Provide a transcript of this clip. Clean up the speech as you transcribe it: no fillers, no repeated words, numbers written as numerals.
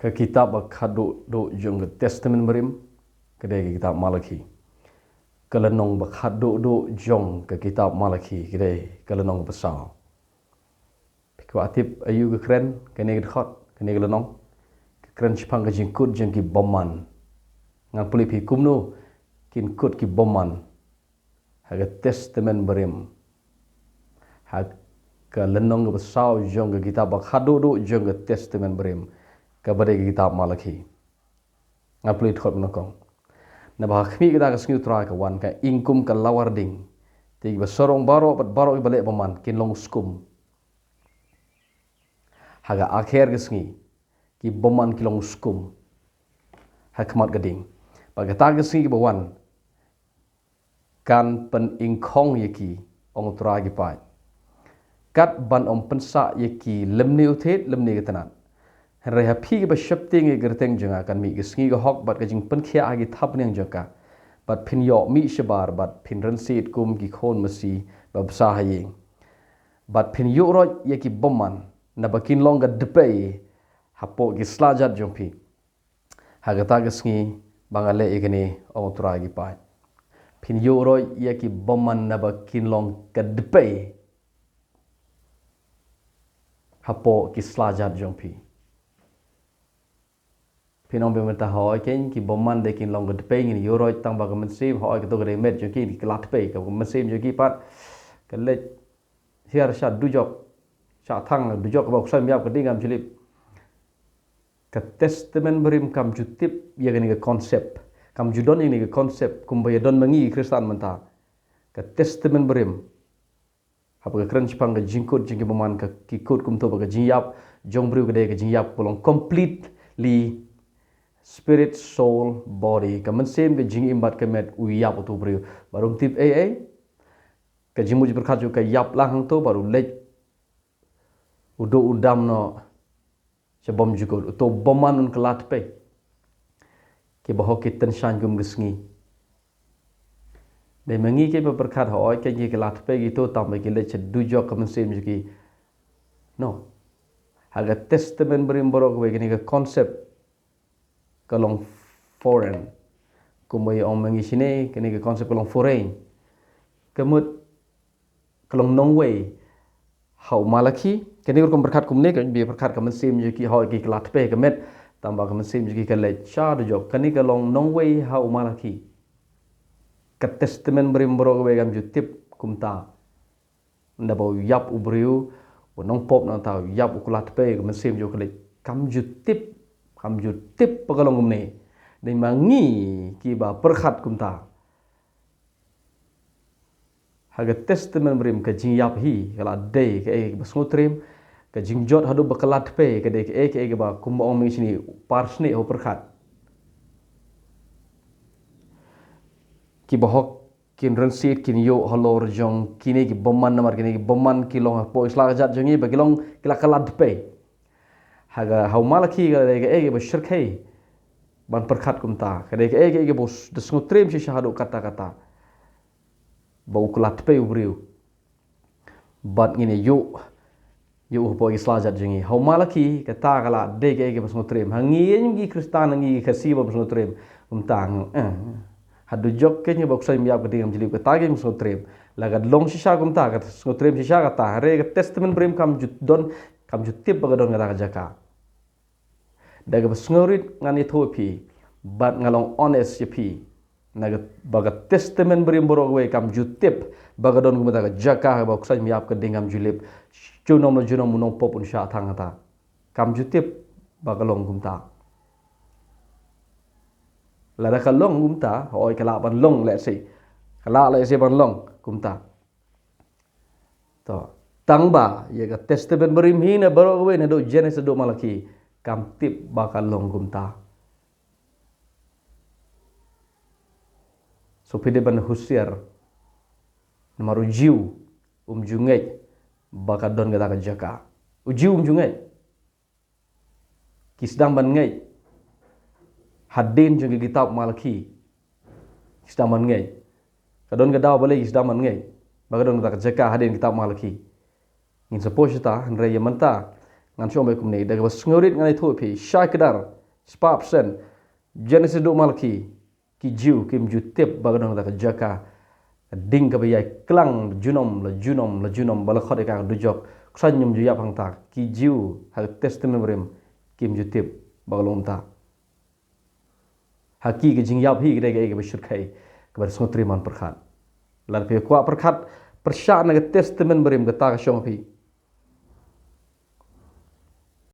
ke kitab khadu do jong testament berim kedai kitab Malaki kelenong khadu do jong ke kitab Malaki kedai kelenong besar ko atip ayu ke kren kene ke khot kene kelenong ke kren chipang ke jingkut jeng ki boman ngan puli pi kumno kin kut ki boman haga testament berim hag kelenong ke besar jong ke kitab khadu do jong ke testament berim kepada kitab Malaki ngapli thot menokong na bah khmi kita kasngi tra ka wan ka ingkum ka lawarding ti ba sorong baro bat baro i bale paman kin long skum haga akhir kasngi ki boman ki long skum hakmat gading baga ta kasngi ki bawan kan pen ingkong yaki ong tra gi pai kat ban om pensa yaki lemni uthet lemni ketanat Hari happy ke bersyapting ke gerteng jenga kan mi gesngi ke hok bat ke jing penkhia agi thap neng jaka bat pin yok mi shebar bat pin rensit kum ki khon mesi ba besah yeng bat pin yok roj ye ki boman na bakin long ga depe hapo ki slajat jompi hagata gesngi bangale igene ong tura gi pai pin yok roj ye ki boman na bakin long ga depe hapo ki slajat jompi Pinong pemerintah hoi ken ki boman de kin long de pay ni yoroi tang ba ka mensim hoi ka to ka met jo ki klat pay ka mensim jo ki pat ka le hiar sha du jok sha thang du jok ba ksam yap ka dingam jilip ka testament berim kam jutip ya ni ka konsep kam judon ni ka konsep kum ba don mangi kristan menta ka testament berim apa ka kran chipang ka jingkut jingki boman ka ki kut kum to ba ka jingyap jong bru ka de ka jingyap polong completely spirit, soul, body. Kaman same ke jing imbat kemet uyap utu beriu. Baru tip ke jing muji berkat juga yap lang tu baru lej udo udam no sebom juga utu boman un kelat pe. Ke baho ke tensan gum gesngi. De mengi ke berkat hoi ke jing kelat pe gitu tambah ke lej dujo kaman same juga. No. Haga testament berim borok we ke konsep kalong foreign kumbai om mengi sini kini ke konsep kalong foreign kemut kalong nongway hau Malaki kini urkom berkat kumne kan bi berkat kamen sim je ki hau ki klat pe kemet tambah kamen sim je ki kale cha do jok kini kalong nongway hau Malaki ke testament berim boro we gam jutip kumta nda bau yap ubriu nong pop nang tau yap uklat pe kamen sim jo kale kam jutip kam jutip pagalong kumne dan mangi kiba perkhat kumta haga testament berim ke jing yap hi kala day ke basngutrim ke jing jot hadu bakalat pe ke de ke ba kumba ong mi sini parsne ho perkhat ki bahok kin rensit kin yo halor jong kini ki boman namar kini ki boman kilong po isla jat jongi bagilong kila kalat pe haga hau Malaki ga ke bersyirkai ban perkat kumta kadai ke bos desngutrim si syahadu kata-kata bau kelat pe ubriu bat ngini yu po islajat jengi hau Malaki kata kala de ke besngutrim hangien gi kristan ngi kasi ba besngutrim kumtang hadu jok ke ni boksai miap keding jili kata ge besngutrim lagad long sisa kumta kata besngutrim sisa kata hare ke testament brim kam jutdon kam jutip bagadon kata jaka daga besngorit ngani thopi bat ngalong honest yepi naga baga testament berim borok we kam jutip bagadon kumata jaka ba kusaj miap ke dingam julip junom munong popun sha thangata kam jutip bagalong kumta la da kalong kumta hoi kala ban long le si kala le si ban long kumta to tangba ye ga testament berim hina borok we na do Genesis do Malaki kam tip bakal long kumta so pide ban husiar namaru jiu jungai bakal don gata jaka ujiu jungai kisdam ban ngai hadin jeung kitab Malaki kisdam ban ngai kadon gadaw bale kisdam ban ngai bakal don gata jaka hadin kitab Malaki ngin sepo ta andre yamanta ngan syom be kumne daga bas ngorit ngan itu pi syai kedar spap sen Genesis do malki ki jiu kim ju tep bagadang daga jaka ding ka bayai klang junom la junom bala khode ka du jok sanyum ju yapang ta ki jiu ha testament rem kim ju tep bagalom ta haki ke jing yap hi ke daga ke bashir khai ke bar sotri man perkhat lan pe kwa perkhat persya na testament rem ka ta ka syong pi